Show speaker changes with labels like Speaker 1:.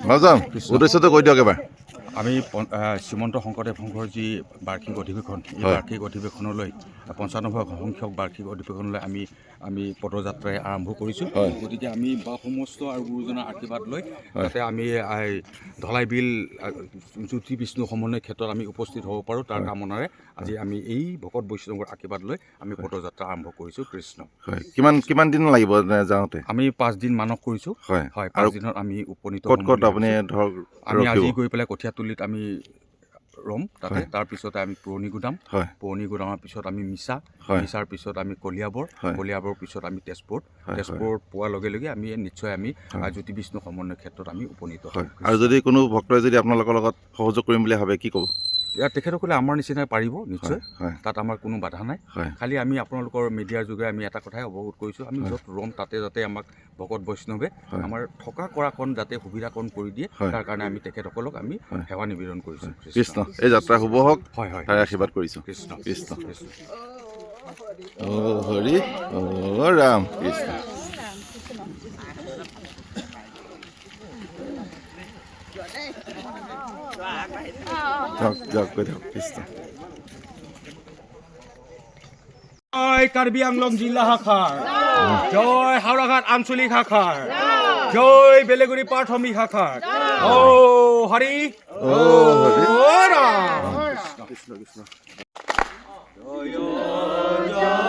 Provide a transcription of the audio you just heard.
Speaker 1: মহাজন উদ্দেশ্যটো কৈ দিয়ক এবাৰ
Speaker 2: আমি শ্ৰীমন্ত শংকৰদেৱ সংঘৰ যি বাৰ্ষিক অধিৱেশন এই বাৰ্ষিক অধিৱেশনলৈ 95 সংখ্যক বাৰ্ষিক অধিৱেশনলৈ আমি পদযাত্ৰাই আৰম্ভ কৰিছোঁ। গতিকে আমি সমস্ত আৰু গুৰুজনাৰ আশীৰ্বাদ লৈ যাতে আমি ধলাই বিল জ্যোতি বিষ্ণু সমন্বয় ক্ষেত্ৰত আমি উপস্থিত হ'ব পাৰোঁ তাৰ কামনাৰে আজি আমি এই ভকত বৈষ্ণৱৰ আশীৰ্বাদ লৈ আমি পদযাত্ৰা আৰম্ভ কৰিছোঁ। কৃষ্ণ।
Speaker 1: কিমান দিন লাগিব যাওঁতে?
Speaker 2: আমি 5 দিন মানস কৰিছোঁ। হয় 5 দিনত আমি উপনীত
Speaker 1: ক'ত আপুনি ধৰক
Speaker 2: আমি আজি গৈ পেলাই কঠীয়াতলিত আমি ৰম তাতে তাৰপিছতে আমি পুৰণি গুদামৰ পিছত আমি মিছাৰ পিছত আমি কলিয়াবৰ পিছত আমি তেজপুৰ পোৱাৰ লগে লগে আমি নিশ্চয় আমি জ্যোতি বিষ্ণু সমন্বয় ক্ষেত্ৰত আমি উপনীত হ'ম।
Speaker 1: আৰু যদি কোনো ভক্তই যদি আপোনালোকৰ লগত সহযোগ কৰিম বুলি ভাবে কি ক'ব?
Speaker 2: তেখেতসকলে আমাৰ নিচিনাই পাৰিব নিশ্চয়, তাত আমাৰ কোনো বাধা নাই। খালি আমি আপোনালোকৰ মিডিয়াৰ যোগে আমি এটা কথাই অৱগত কৰিছোঁ, আমি য'ত ৰম তাতে যাতে আমাক ভকত বৈষ্ণৱে আমাৰ থকা কৰাকণ যাতে সুবিধাকণ কৰি দিয়ে তাৰ কাৰণে আমি তেখেতসকলক আমি সেৱা নিবেদন কৰিছোঁ।
Speaker 1: কৃষ্ণ। এই যাত্ৰা শুভ হওক।
Speaker 2: হয়
Speaker 1: তাৰে আশীৰ্বাদ কৰিছোঁ।
Speaker 2: কৃষ্ণ
Speaker 1: কৃষ্ণ।
Speaker 2: কৃষ্ণ।
Speaker 1: ও হৰি ও ৰাম কৃষ্ণ। যাওক কৈ দিয়ক কৃষ্ণ।
Speaker 2: জয় কাৰ্বি আংলং জিলা শাখাৰ, জয় হাওড়াঘাট আঞ্চলিক শাখাৰ, জয় বেলেগুৰি প্ৰাথমিক শাখাৰ। ও হৰি ও ৰাম। কৃষ্ণ কৃষ্ণ। জয় জয়